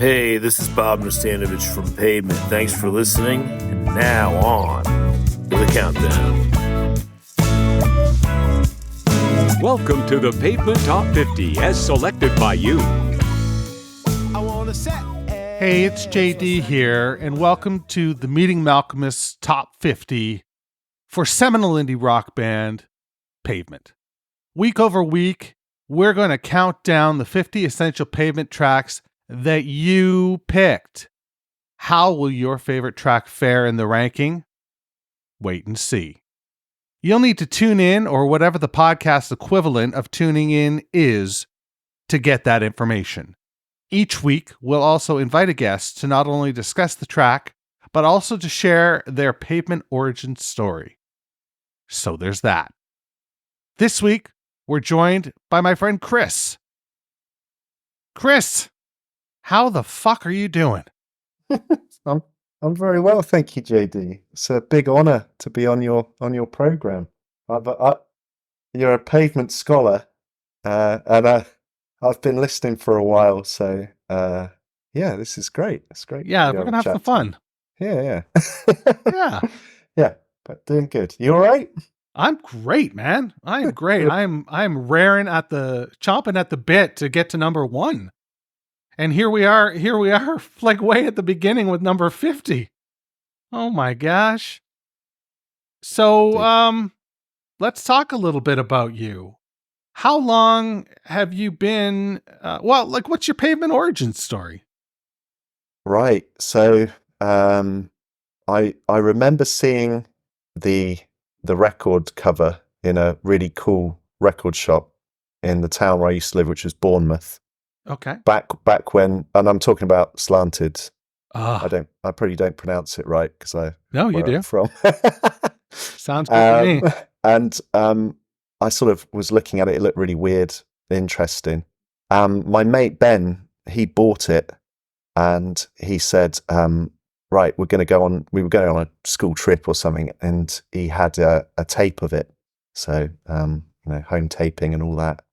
Hey, this is Bob Nastanovich from Pavement. Thanks for listening. And now on to the countdown. Welcome to the Pavement Top 50 as selected by you. Hey, it's JD here, and welcome to the Meeting Malcomus Top 50 for Seminole Indie Rock Band, Pavement. Week over week, we're going to count down the 50 essential Pavement tracks that you picked. How will your favorite track fare in the ranking? Wait and see. You'll need to tune in, or whatever the podcast equivalent of tuning in is, to get that information. Each week, we'll also invite a guest to not only discuss the track, but also to share their Pavement Origins story. So there's that. This week, we're joined by my friend Chris. Chris, how the fuck are you doing? I'm very well, thank you, JD. It's a big honor to be on your program. You're a Pavement scholar, and I've been listening for a while, so yeah, this is great. It's great. Yeah, we're gonna have some fun. Yeah. Yeah. Yeah, but doing good. You all right? I'm great, man. I'm great. I'm chomping at the bit to get to number 1. And here we are, like way at the beginning with number 50. Oh my gosh. So, let's talk a little bit about you. How long have you been, what's your Pavement Origins story? Right. So, I remember seeing the record cover in a really cool record shop in the town where I used to live, which was Bournemouth. Okay. Back when, and I'm talking about Slanted. I I probably don't pronounce it right because you do. I'm from. Sounds good to me. And I sort of was looking at it. It looked really weird, interesting. My mate Ben, he bought it, and he said, "Right, we were going on a school trip or something," and he had a tape of it, so home taping and all that,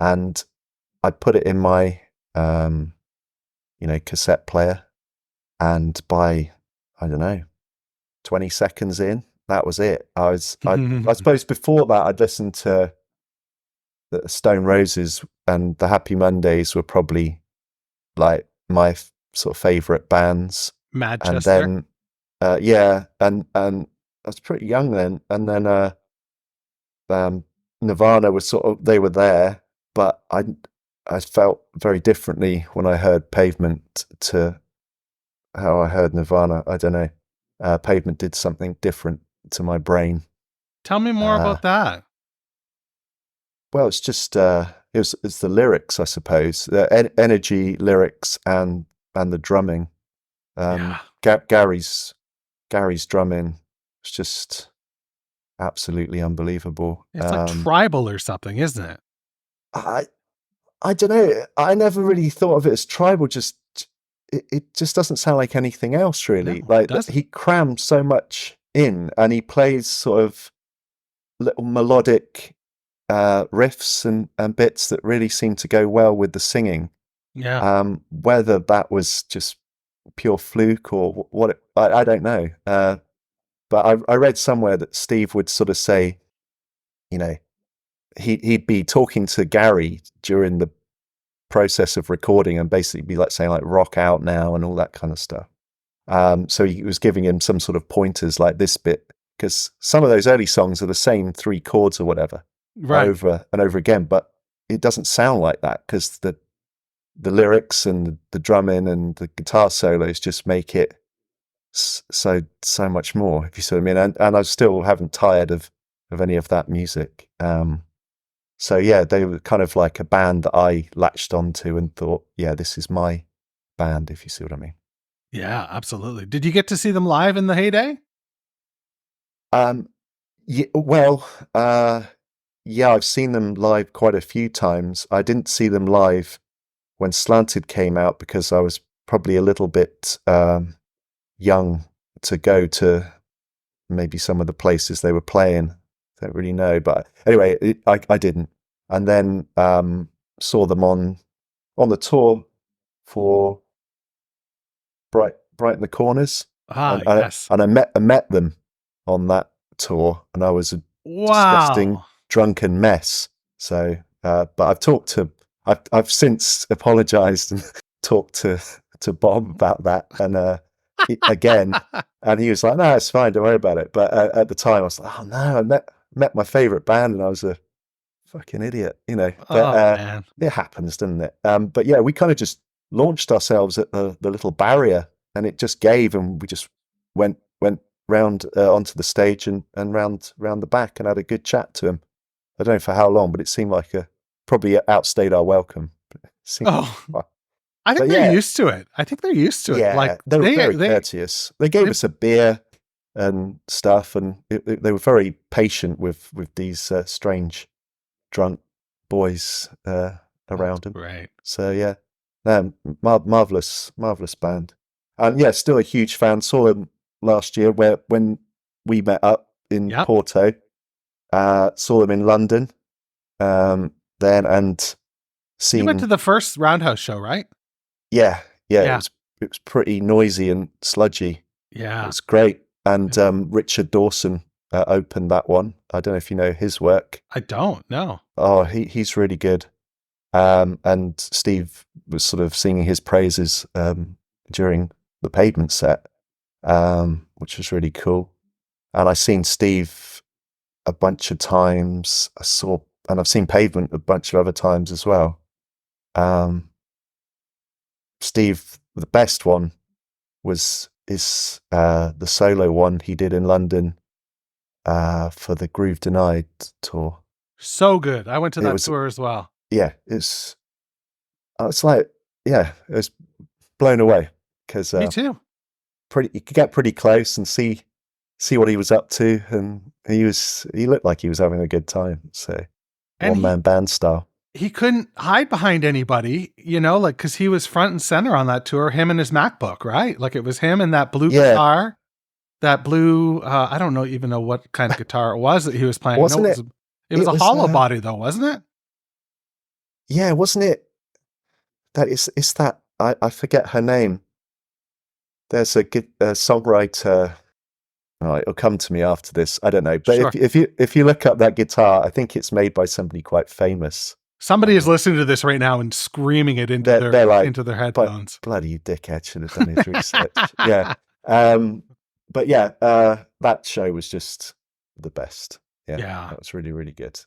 and I put it in my cassette player, and by, I don't know, 20 seconds in, that was it. I suppose before that I'd listened to the Stone Roses, and the Happy Mondays were probably like my sort of favorite bands. Manchester. And then and I was pretty young then, and then Nirvana was they were there, but I felt very differently when I heard Pavement to how I heard Nirvana. I don't know. Pavement did something different to my brain. Tell me more about that. Well, it's just it's the lyrics, I suppose, the energy, lyrics, and the drumming. Gary's drumming was just absolutely unbelievable. It's like tribal or something, isn't it? I don't know. I never really thought of it as tribal. Just it just doesn't sound like anything else, really. No, he crams so much in, and he plays sort of little melodic riffs and bits that really seem to go well with the singing. Yeah. Whether that was just pure fluke or what, I don't know. But I read somewhere that Steve would sort of say, he'd be talking to Gary during the process of recording and basically be saying rock out now and all that kind of stuff. So he was giving him some sort of pointers like this bit, because some of those early songs are the same 3 chords or whatever, right, over and over again, but it doesn't sound like that because the lyrics and the drumming and the guitar solos just make it so much more, if you see what I mean. And I still haven't tired of any of that music. So yeah, they were kind of like a band that I latched onto and thought, yeah, this is my band, if you see what I mean. Yeah, absolutely. Did you get to see them live in the heyday? Yeah, I've seen them live quite a few times. I didn't see them live when Slanted came out because I was probably a little bit young to go to maybe some of the places they were playing. I don't really know, but anyway, I didn't. And then saw them on the tour for Bright in the Corners. Ah, and yes. I met them on that tour, and I was a disgusting Wow. drunken mess. So, but I've since apologized and talked to Bob about that, and again, and he was like, "No, it's fine, don't worry about it." But at the time, I was like, "Oh no, I met my favorite band, and I was a fucking idiot," you know. But Oh, man. it happens, doesn't it? But yeah, we kind of just launched ourselves at the little barrier, and it just gave, and we just went round onto the stage and round the back and had a good chat to him. I don't know for how long, but it seemed like probably outstayed our welcome. Oh, I think But they're yeah. used to it. I think they're used to it. Yeah, Like they were very they courteous. They gave us a beer and stuff, and they were very patient with these strange drunk boys around them. Right. So yeah, marvelous band, and yeah, still a huge fan. Saw them last year when we met up in Yep. Porto. Saw them in London, then, and seen. You went to the first Roundhouse show, right? Yeah. Yeah. It was pretty noisy and sludgy. Yeah. It was great, and Richard Dawson opened that one. I don't know if you know his work. I don't know. Oh, he's really good. And Steve was sort of singing his praises during the Pavement set, which was really cool. And I've seen Steve a bunch of times. And I've seen Pavement a bunch of other times as well. Steve, the best one is the solo one he did in London for the Groove Denied tour. So good. I went to that tour as well. Yeah, it's like, yeah, it was blown away because Me too. you could get pretty close and see what he was up to, and he looked like he was having a good time. So one man band style. He couldn't hide behind anybody, you know, like, because he was front and center on that tour, him and his MacBook, right? Like, it was him and that blue guitar, that blue, I don't even know what kind of guitar it was that he was playing. Wasn't it? It was a hollow body, though, wasn't it? Yeah, wasn't it? That it's that, I forget her name. There's a songwriter. Oh, it'll come to me after this. I don't know, but Sure. if you look up that guitar, I think it's made by somebody quite famous. Somebody is listening to this right now and screaming it into their headphones. Bloody dickhead should have done his research. Yeah. But yeah, that show was just the best. Yeah. That was really, really good.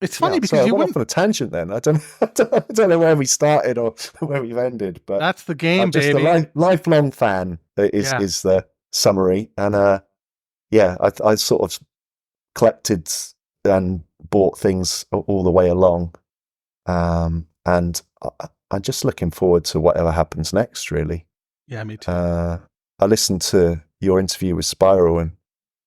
It's funny because you went off on a tangent then. I don't know where we started or where we've ended, but that's the game, I'm just baby. a lifelong fan is the summary. And I sort of collected and bought things all the way along. And I'm just looking forward to whatever happens next, really. Yeah, me too. I listened to your interview with Spiral, and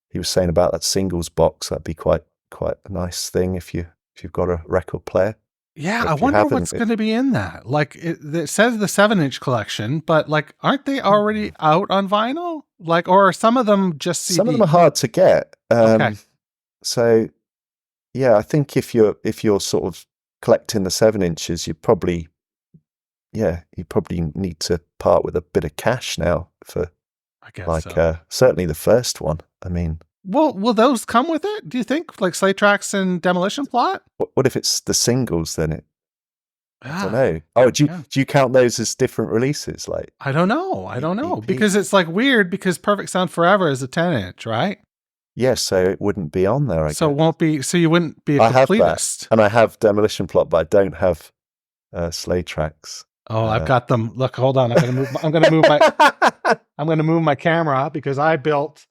he was saying about that singles box. That'd be quite a nice thing if you've got a record player. Yeah, I wonder what's going to be in that. Like it says the 7-inch collection, but like, aren't they already out on vinyl? Like, or are some of them just CD? Some of them are hard to get. Okay. So yeah, I think if you're sort of collecting the 7 inches, you probably need to part with a bit of cash now for, I guess certainly the first one. I mean, well, will those come with it? Do you think, like Slate Tracks and Demolition Plot? What if it's the singles then? I don't know. Oh, do you count those as different releases? Like, I don't know because it's like weird because Perfect Sound Forever is a 10-inch, right? Yes, so it wouldn't be on there. So it won't be. So you wouldn't be a completist. I have that, and I have Demolition Plot, but I don't have Slate Tracks. Oh, I've got them. Look, hold on. I'm gonna move my camera because I built.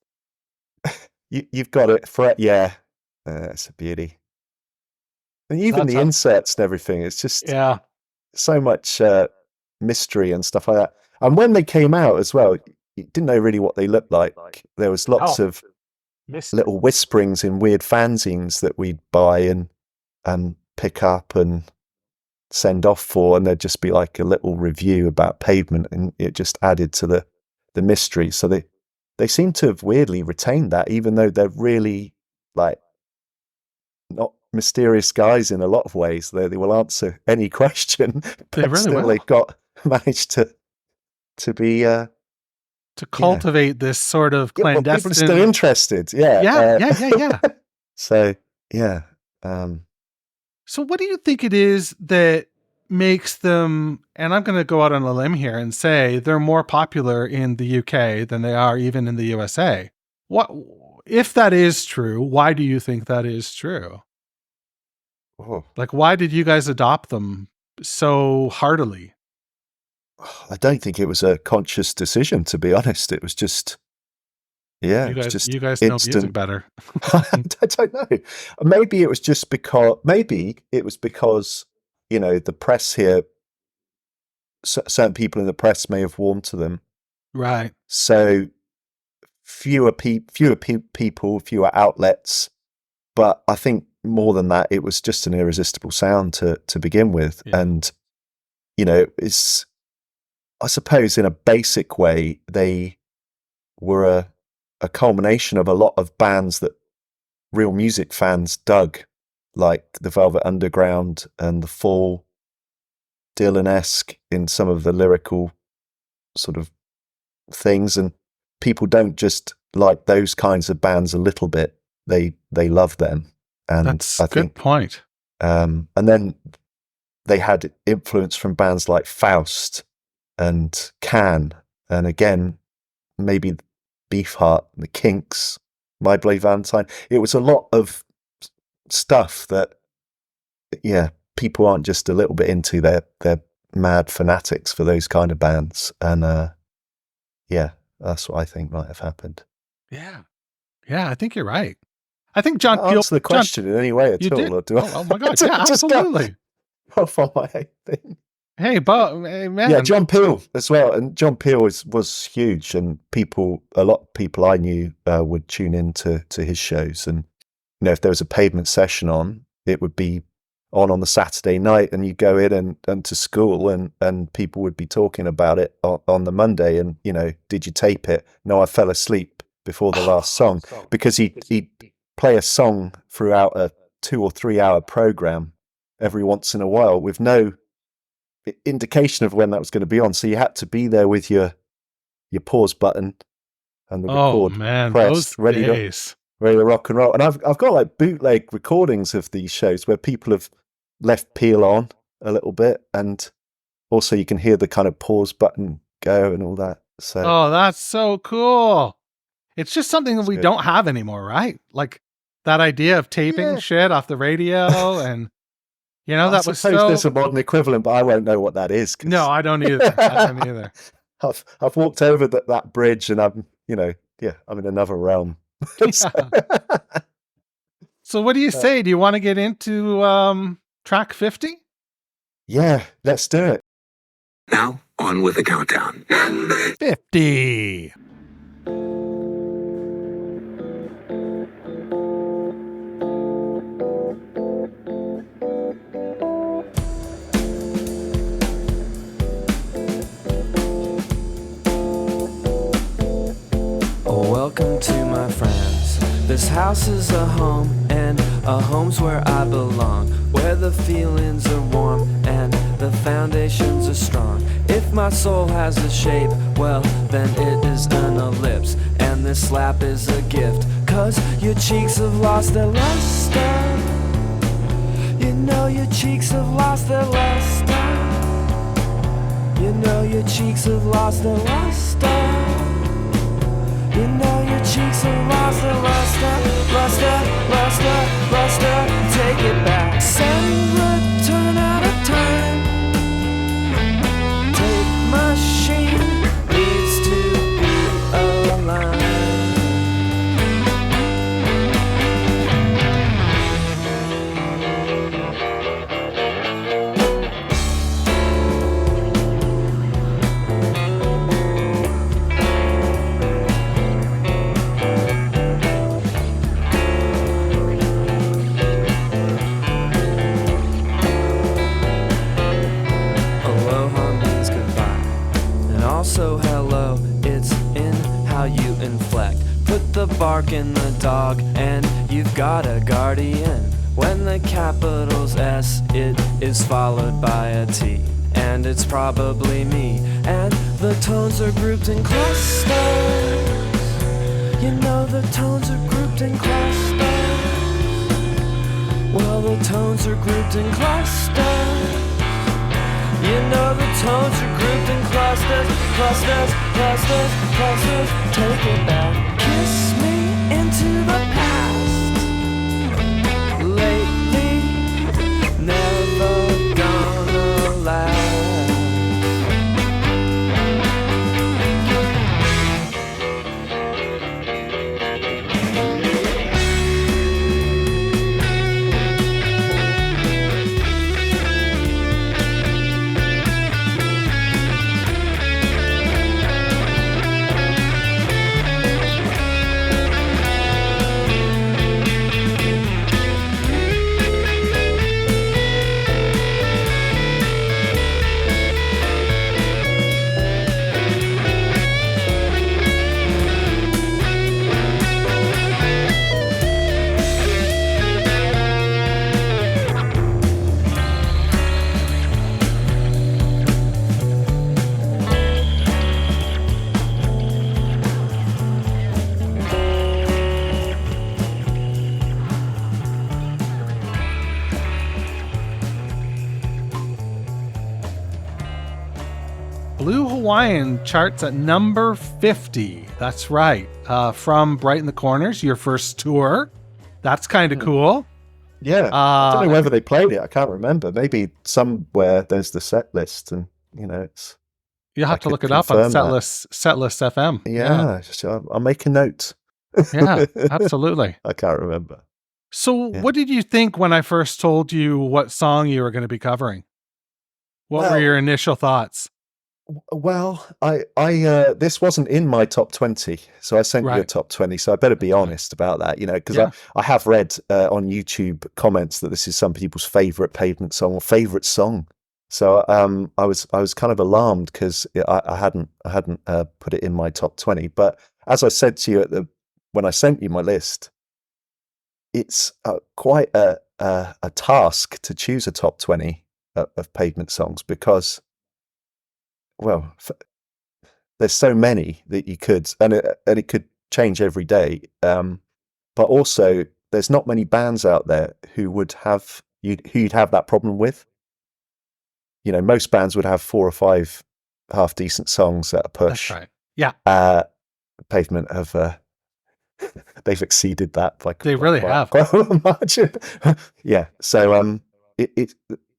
You've got it for it's a beauty, and even the inserts and everything. It's just so much mystery and stuff like that. And when they came out as well, you didn't know really what they looked like. There was lots of little whisperings in weird fanzines that we'd buy and pick up and send off for, and there'd just be like a little review about Pavement, and it just added to the mystery. So they seem to have weirdly retained that, even though they're really like not mysterious guys in a lot of ways. They will answer any question, but they really still will. They've managed to to be to cultivate this sort of well, clandestine. people are still interested. Yeah. Yeah. So yeah. So what do you think it is that makes them, and I'm going to go out on a limb here and say they're more popular in the UK than they are even in the USA? What, if that is true, why do you think that is true? Oh, Like, why did you guys adopt them so heartily? I don't think it was a conscious decision, to be honest. It was just, yeah, You it was guys, just you guys know instant. music better. I don't know. Maybe it was just because, you know, the press here, certain people in the press may have warmed to them. Right. So fewer people, fewer outlets. But I think more than that, it was just an irresistible sound to begin with. Yeah. And, you know, it's, I suppose in a basic way, they were a culmination of a lot of bands that real music fans dug, like the Velvet Underground and the Fall, Dylan-esque in some of the lyrical sort of things. And people don't just like those kinds of bands a little bit, they love them. And That's I a good think, point. and then they had influence from bands like Faust and Can, and again, maybe Beefheart, the Kinks, My Bloody Valentine. It was a lot of stuff that, yeah, people aren't just a little bit into. They're mad fanatics for those kind of bands. And yeah, that's what I think might have happened. Yeah, I think you're right. I think John Peel answer the question in any way at all, did. or do I? Oh my God! Yeah, absolutely. Off on my thing. Hey, man. Yeah, John Peel as well, and John Peel was huge, and a lot of people I knew would tune in to his shows, and you know, if there was a Pavement session on, it would be on the Saturday night, and you go in and to school, and people would be talking about it on the Monday, and you know, did you tape it? No, I fell asleep before the last song, because he'd play a song throughout a 2 or 3 hour program every once in a while with no indication of when that was going to be on. So you had to be there with your pause button and the record pressed, ready to rock and roll. And I've got like bootleg recordings of these shows where people have left Peel on a little bit, and also you can hear the kind of pause button go and all that. So that's so cool. It's just something that we don't have anymore, right? Like that idea of taping shit off the radio, and you know, that was so. I suppose there's a modern equivalent, but I won't know what that is. No, I don't either. I've walked over that bridge, and I'm, you know, I'm in another realm. So what do you say? Do you want to get into track 50? Yeah, let's do it. Now, on with the countdown. 50. Welcome to my friends. This house is a home, and a home's where I belong, where the feelings are warm and the foundations are strong. If my soul has a shape, well, then it is an ellipse, and this slap is a gift, 'cause your cheeks have lost their luster. You know your cheeks have lost their luster. You know your cheeks have lost their luster. You know your cheeks have lost their luster, luster, take it back. Send return out of time. Tape machine needs to be aligned. Also hello, it's in how you inflect. Put the bark in the dog and you've got a guardian. When the capital's S, it is followed by a T, and it's probably me. And The tones are grouped in clusters. You know the tones are grouped in clusters. Well, the tones are grouped in clusters. You know the tones are grouped in clusters. Clusters, clusters, clusters. Take it back. Kiss me into the past. Lately, never gonna last. Blue Hawaiian charts at number 50. That's right. From Bright in the Corners, your first tour. That's kind of cool. Yeah. I don't know whether they played it. I can't remember. Maybe somewhere there's the set list, and it's. You'll have to look it up on Setlist FM. Yeah. I'll make a note. Yeah, absolutely. I can't remember. So, what did you think when I first told you what song you were going to be covering? What were your initial thoughts? Well, I this wasn't in my top 20, so I sent you a top 20. So I better be honest about that, because I have read on YouTube comments that this is some people's favorite Pavement song or favorite song. So I was kind of alarmed because I hadn't put it in my top 20. But as I said to you when I sent you my list, it's quite a task to choose a top 20 of Pavement songs because. Well, there's so many that you could, and it could change every day. But also, there's not many bands out there who would have you'd have that problem with. Most bands would have 4 or 5 half decent songs at a push. That's right. Yeah. Pavement have they've exceeded that by they really have quite much. Yeah. So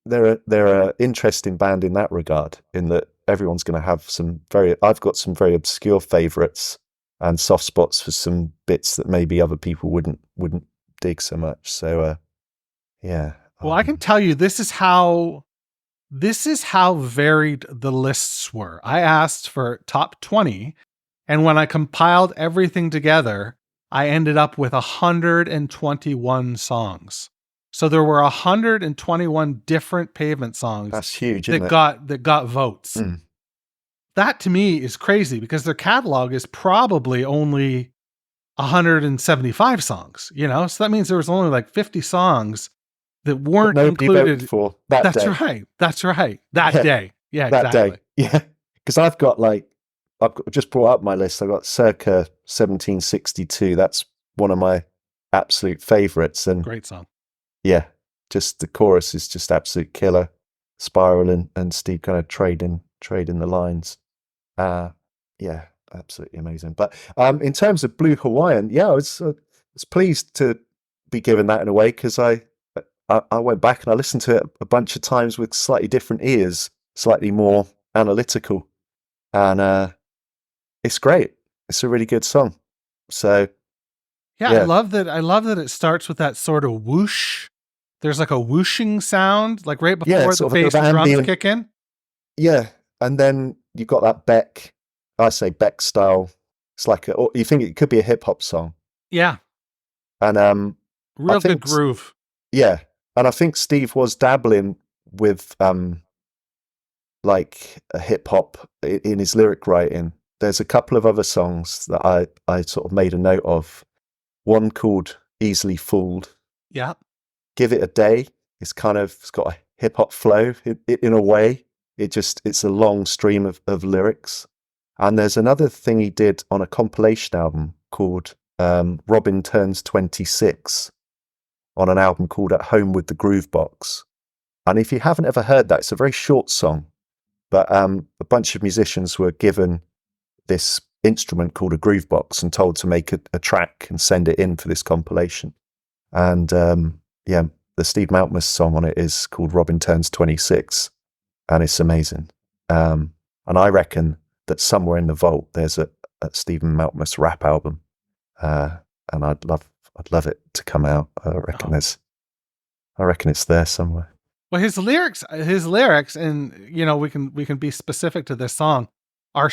they're an interesting band in that regard, in that everyone's going to have I've got some very obscure favorites and soft spots for some bits that maybe other people wouldn't dig so much. So, yeah. Well, I can tell you, this is how varied the lists were. I asked for top 20, and when I compiled everything together, I ended up with 121 songs. So there were 121 different Pavement songs. That's huge, isn't it? that got votes. Mm. That to me is crazy because their catalog is probably only 175 songs, So that means there was only like 50 songs that weren't included for that day. That's right. That day. Yeah, that exactly. Day. Yeah. Because I've just brought up my list. I've got circa 1762. That's one of my absolute favorites. And great song. Yeah, just the chorus is just absolute killer. Spiral and Steve kind of trading the lines. Yeah, absolutely amazing. But in terms of Blue Hawaiian, I was pleased to be given that in a way because I went back and I listened to it a bunch of times with slightly different ears, slightly more analytical, and it's great. It's a really good song. So. Yeah, I love that it starts with that sort of whoosh. There's like a whooshing sound, like right before the bass drums kick in. Yeah, and then you've got that Beck, I say Beck style. It's like you think it could be a hip hop song. Yeah. And real good groove. Yeah, and I think Steve was dabbling with like a hip hop in his lyric writing. There's a couple of other songs that I sort of made a note of. One called Easily Fooled. Yeah. Give It a Day. It's got a hip hop flow in a way. It's a long stream of lyrics. And there's another thing he did on a compilation album called Robin Turns 26 on an album called At Home with the Groovebox. And if you haven't ever heard that, it's a very short song, but a bunch of musicians were given this instrument called a groovebox and told to make a track and send it in for this compilation. And the Steve Malkmus song on it is called Robin Turns 26, and it's amazing. And I reckon that somewhere in the vault there's a Stephen Malkmus rap album, and I'd love it to come out. I reckon it's there somewhere. Well, his lyrics, and we can be specific to this song, are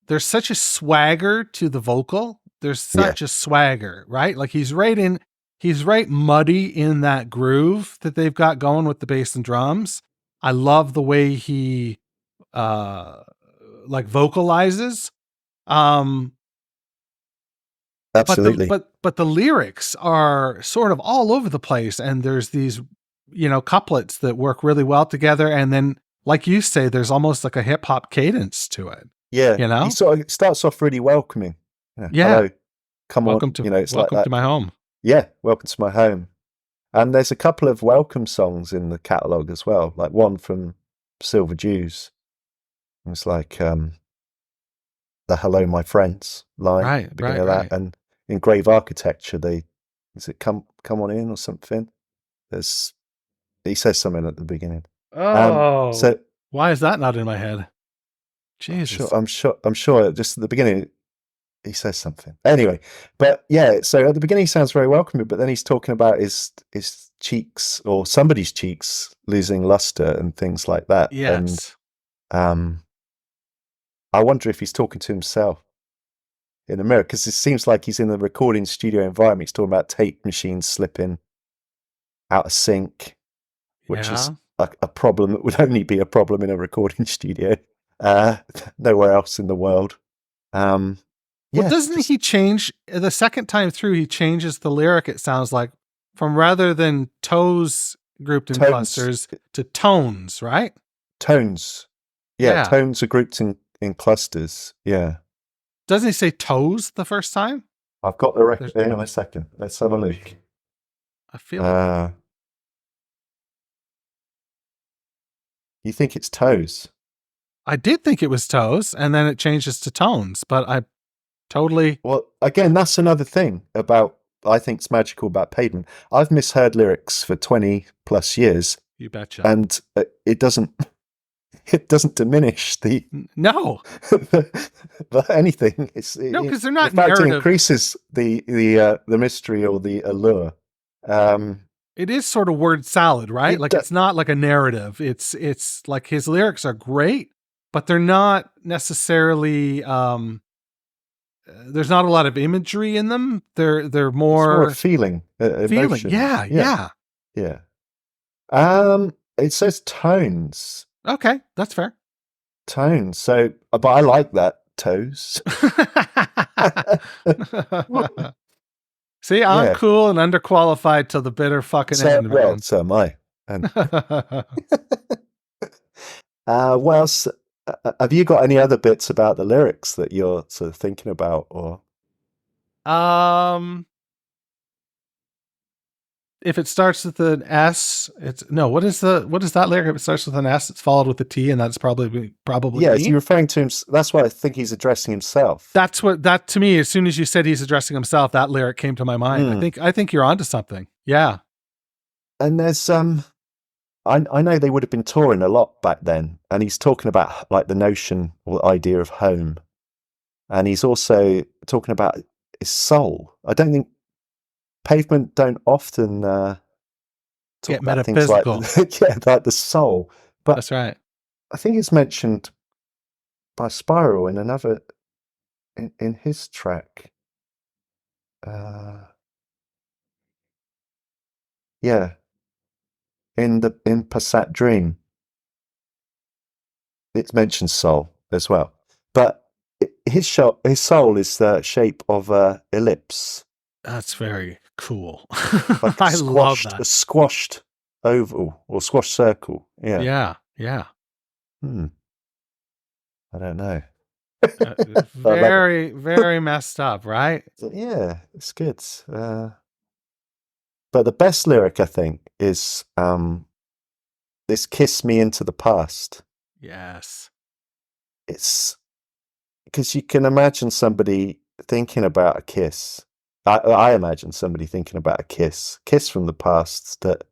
there's such a swagger to the vocal. There's such a swagger, right? Like he's right muddy in that groove that they've got going with the bass and drums. I love the way he vocalizes. Absolutely. But the lyrics are sort of all over the place, and there's these couplets that work really well together, and then like you say, there's almost like a hip hop cadence to it. Yeah, he sort of starts off really welcoming. Hello, come welcome on, to, it's welcome like that. To my home. Yeah, welcome to my home. And there's a couple of welcome songs in the catalogue as well, like one from Silver Jews. It's like the "Hello, my friends" line at the beginning of that, and in Grave Architecture, come on in or something. He says something at the beginning. So why is that not in my head? Jesus, I'm sure. Just at the beginning, he says something. Anyway, but yeah. So at the beginning, he sounds very welcoming, but then he's talking about his cheeks or somebody's cheeks losing luster and things like that. Yes. And I wonder if he's talking to himself in the mirror, because it seems like he's in the recording studio environment. He's talking about tape machines slipping out of sync, which is a problem that would only be a problem in a recording studio, nowhere else in the world. Doesn't he change the second time through? He changes the lyric, it sounds like, from rather than toes grouped in clusters to tones, right? Tones. Yeah, tones are grouped in clusters. Yeah. Doesn't he say toes the first time? I've got the record. Hang on a second. Let's have a look. I feel you think it's toes? I did think it was toes, and then it changes to tones, but I totally... Well, again, that's another thing I think it's magical about Pavement. I've misheard lyrics for 20 plus years. You betcha. And it doesn't diminish the... No. But anything. No, because they're not in fact, narrative. It increases the mystery or the allure. It is sort of word salad, right? It's not like a narrative. It's like his lyrics are great, but they're not necessarily... there's not a lot of imagery in them. They're more feeling, emotion. Yeah. It says tones. Okay, that's fair. Tones. So, but I like that, toes. See, I'm cool and underqualified till the bitter fucking end. Well, so am I. And what else? Have you got any other bits about the lyrics that you're sort of thinking about, or? If it starts with an S, what is that lyric? If it starts with an S, it's followed with a T, and that's probably Yeah, me. so you're referring to him. That's why I think he's addressing himself. That to me, as soon as you said he's addressing himself, that lyric came to my mind. I think you're onto something. Yeah. And there's I know they would have been touring a lot back then, and he's talking about like the notion or the idea of home, and he's also talking about his soul. I don't think Pavement don't often talk get about metaphysical. things like the soul, but that's right. I think it's mentioned by Spiral in another in his track. In Passat Dream, it mentions soul as well, but his soul is the shape of a ellipse. That's very cool. Like I love that. A squashed oval or squashed circle. Yeah. Yeah. I don't know. Very, very messed up, right? Yeah, it's good. But the best lyric, I think, is this "Kiss Me into the Past." Yes. It's because you can imagine somebody thinking about a kiss. I imagine somebody thinking about a kiss from the past that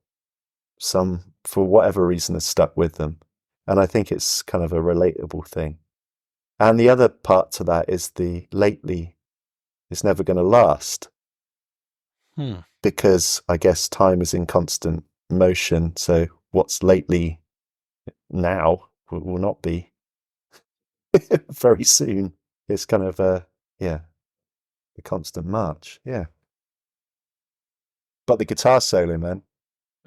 for whatever reason, has stuck with them. And I think it's kind of a relatable thing. And the other part to that is the lately is never going to last. Because I guess time is in constant motion. So what's lately now will not be very soon. It's kind of the constant march. Yeah. But the guitar solo, man.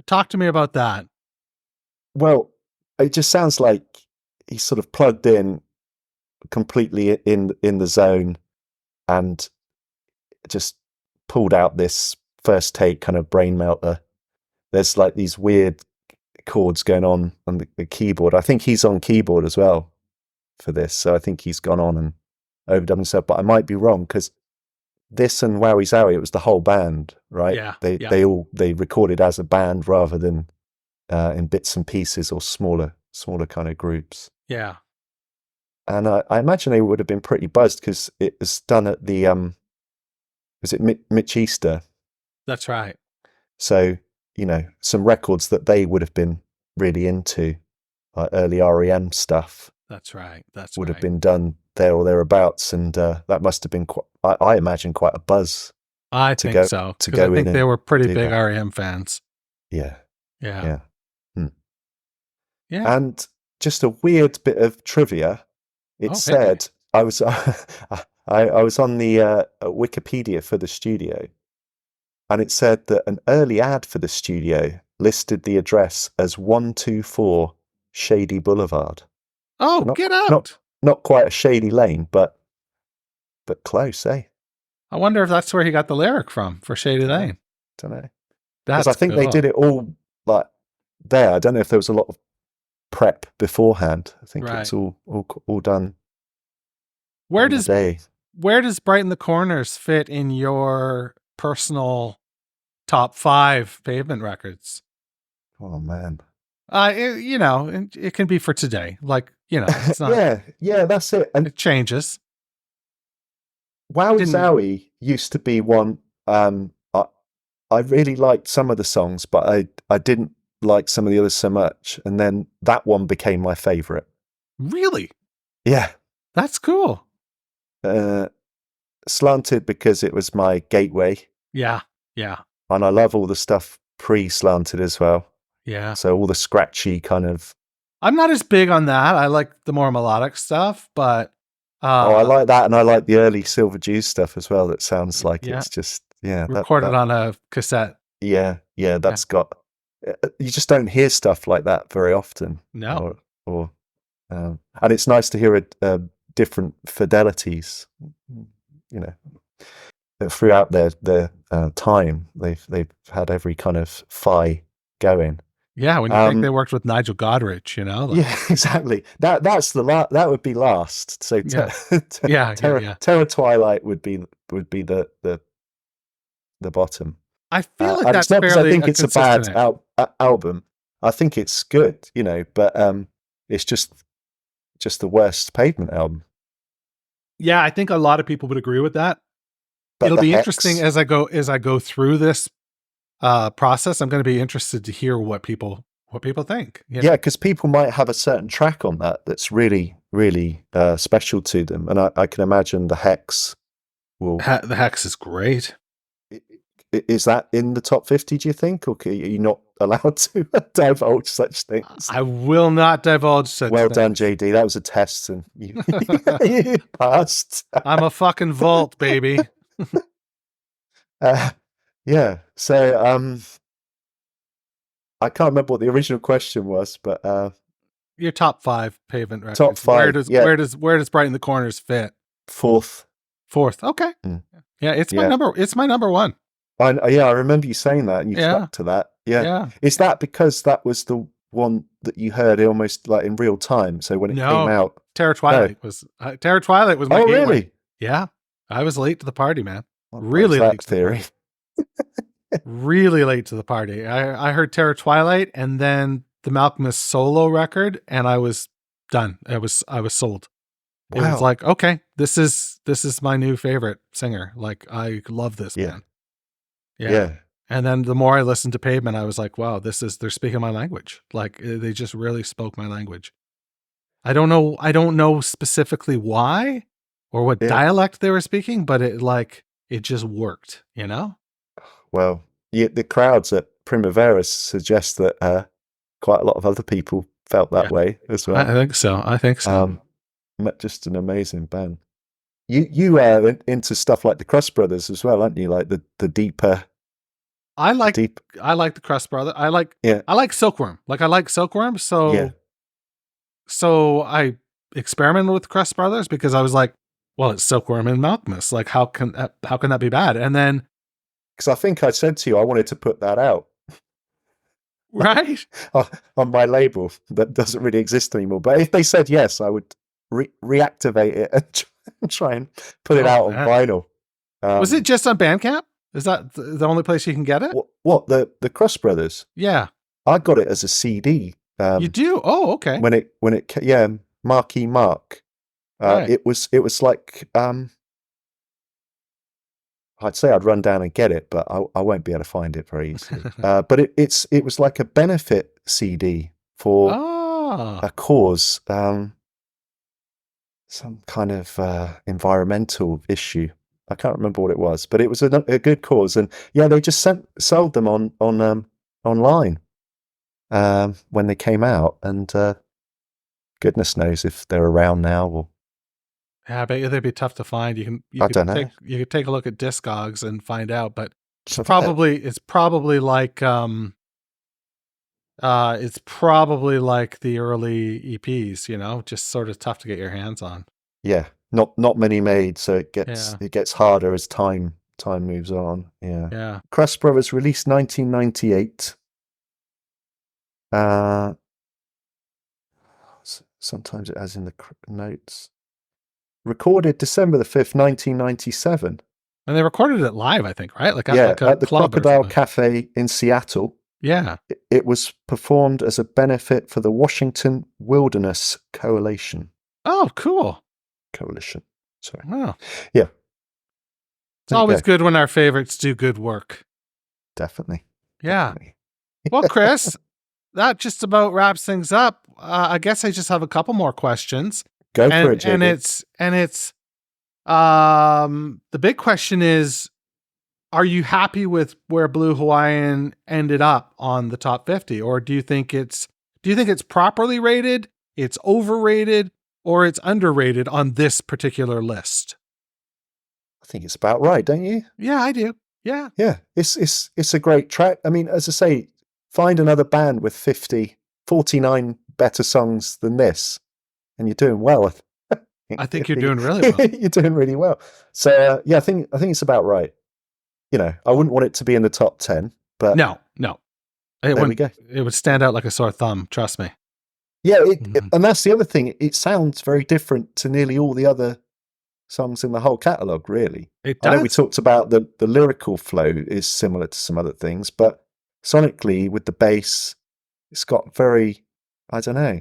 Talk to me about that. Well, it just sounds like he's sort of plugged in completely in the zone and just pulled out this first take kind of brain melter. There's like these weird chords going on the keyboard. I think he's on keyboard as well for this, so I think he's gone on and overdubbed himself, but I might be wrong because this and Wowie Zowie, it was the whole band, right? Yeah. They recorded as a band rather than in bits and pieces or smaller kind of groups. Yeah. And I imagine they would have been pretty buzzed because it was done at the was it Mitch Easter? That's right. So, some records that they would have been really into, like early REM stuff. That's right. Would have been done there or thereabouts, and that must have been I imagine quite a buzz. I think so. To go I think they were pretty big REM fans. Yeah. Yeah. And just a weird bit of trivia. It said I was I was on the Wikipedia for the studio, and it said that an early ad for the studio listed the address as 124 Shady Boulevard. Oh, so get out! Not quite a shady lane, but close, eh? I wonder if that's where he got the lyric from for Shady Lane. Don't know. Because I think cool. they did it all like there. I don't know if there was a lot of prep beforehand. I think it's all done. Where does Brighten the Corners fit in your personal top 5 Pavement records? Oh man. It can be for today. Like, it's not. yeah, that's it. And it changes. Wowie Zowie used to be one. I really liked some of the songs, but I didn't like some of the others so much. And then that one became my favorite. Really? Yeah. That's cool. Slanted because it was my gateway. Yeah. And I love all the stuff pre-slanted as well. Yeah. So all the scratchy kind of. I'm not as big on that. I like the more melodic stuff, but. I like that, and I like the early Silver Jews stuff as well. That sounds like it's just recorded on a cassette. Yeah, that's got. You just don't hear stuff like that very often. No. And it's nice to hear different fidelities. Throughout their time, they've had every kind of phi going. Yeah, when you think they worked with Nigel Godrich, Yeah, exactly. That would be last. So Terror Twilight would be the bottom. I feel like that's it's not because I think it's a bad album. I think it's good, but it's just the worst Pavement album. Yeah, I think a lot of people would agree with that. But it'll be interesting as I go through this process. I'm going to be interested to hear what people think. Yeah, because people might have a certain track on that that's really, really special to them, and I can imagine the Hex will. The Hex is great. Is that in the top 50? Do you think, or are you not allowed to divulge such things? I will not divulge such. Well done, JD. That was a test, and you passed. I'm a fucking vault, baby. Yeah. So I can't remember what the original question was, but your top 5 Pavement records. Top 5. Where does Brighten the Corners fit? Fourth. Okay. Yeah, it's my number. It's my number 1. I remember you saying that, and you stuck to that. Yeah. Is that because that was the one that you heard almost like in real time? So when it came out, Terror Twilight was my Oh, gateway. really? Yeah, I was late to the party, man. What Really was that late to the theory? party. Really late to the party. I heard Terror Twilight and then the Malcolmus solo record, and I was done. I was sold. It was Wow. like, okay, this is my new favorite singer. Like, I love this Yeah. man. Yeah. And then the more I listened to Pavement, I was like, wow, they're speaking my language. Like, they just really spoke my language. I don't know specifically why or what Yeah. dialect they were speaking, but it just worked, you know? Well, the crowds at Primavera suggest that quite a lot of other people felt that way as well. I think so. Just an amazing band. You are into stuff like the Crust Brothers as well, aren't you? Like the deeper. I like the Crust Brothers. I like Silkworm. Like, I like Silkworm. So I experimented with Crust Brothers because I was like, well, it's Silkworm and Malcolmus. Like, how can that be bad? And then, Because I think I said to you, I wanted to put that out. right? On my label that doesn't really exist anymore. But if they said yes, I would reactivate it and try and put it out on vinyl. Was it just on Bandcamp? Is that the only place you can get it? What the Crust Brothers? Yeah, I got it as a CD. you do? Oh, okay. When it Marky Mark. Right. It was like I'd say I'd run down and get it, but I won't be able to find it very easily. But it was like a benefit CD for a cause, some kind of environmental issue. I can't remember what it was, but it was a good cause. And yeah, they just sold them on online when they came out, and goodness knows if they're around now. Or Yeah, I bet you they'd be tough to find. You could take a look at Discogs and find out, but it's probably like the early EPs, you know, just sort of tough to get your hands on. Yeah, not many made, so it gets harder as time moves on. Yeah. Crust Brothers released 1998. Sometimes it has in the notes. Recorded December the 5th, 1997. And they recorded it live, I think, right? At the Crocodile Cafe in Seattle. Yeah. It was performed as a benefit for the Washington Wilderness Coalition. Oh, cool. Coalition. Sorry. Wow. Yeah. It's always good when our favorites do good work. Definitely. Yeah. Well, Chris, that just about wraps things up. I guess I just have a couple more questions. Go for it, JD. And it's the big question is, are you happy with where Blue Hawaiian ended up on the top 50, or do you think it's properly rated, it's overrated, or it's underrated on this particular list? I think it's about right, don't you? Yeah, I do. Yeah. Yeah. It's a great track. I mean, as I say, find another band with 49 better songs than this, and you're doing well. I think you're doing really well. You're doing really well. So I think it's about right. You know, I wouldn't want it to be in the top 10, but no. There we go. It would stand out like a sore thumb. Trust me. Yeah, and that's the other thing. It sounds very different to nearly all the other songs in the whole catalogue, really. It does. I know we talked about the lyrical flow is similar to some other things, but sonically with the bass, it's got very, I don't know,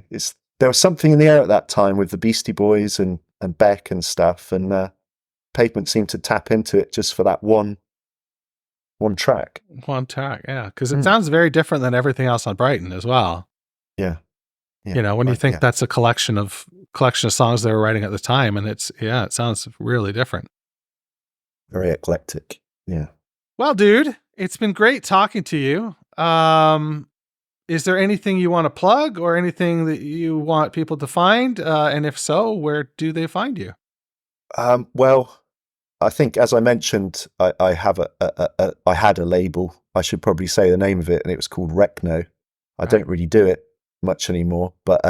there was something in the air at that time with the Beastie Boys and Beck and stuff, and Pavement seemed to tap into it just for that one track. One track, yeah, because it sounds very different than everything else on Brighton as well. Yeah. You know, when you think that's a collection of songs they were writing at the time, and it sounds really different. Very eclectic. Yeah. Well, dude, it's been great talking to you. Is there anything you want to plug or anything that you want people to find? And if so, where do they find you? Well, I think, as I mentioned, I had a label. I should probably say the name of it, and it was called Recno. I don't really do it much anymore, but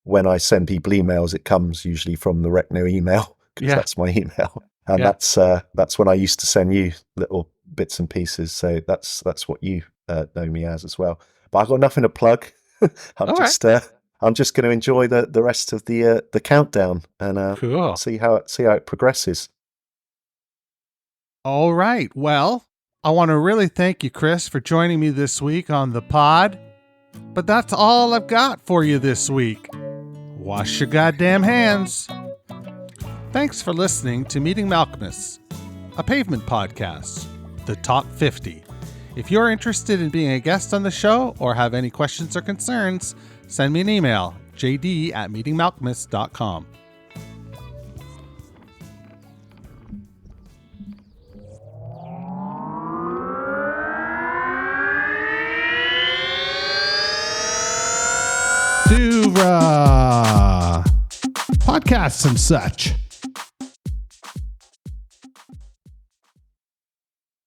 when I send people emails, it comes usually from the Recno email, because that's my email, and that's when I used to send you little bits and pieces. So that's what you know me as well. But I've got nothing to plug. I'm I'm just going to enjoy the rest of the countdown and Cool. see how it progresses. All right. Well, I want to really thank you, Chris, for joining me this week on the pod. But that's all I've got for you this week. Wash your goddamn hands. Thanks for listening to Meeting Malcomus, a Pavement podcast, the top 50. If you're interested in being a guest on the show or have any questions or concerns, send me an email, jd@meetingmalcomus.com. Podcasts and such.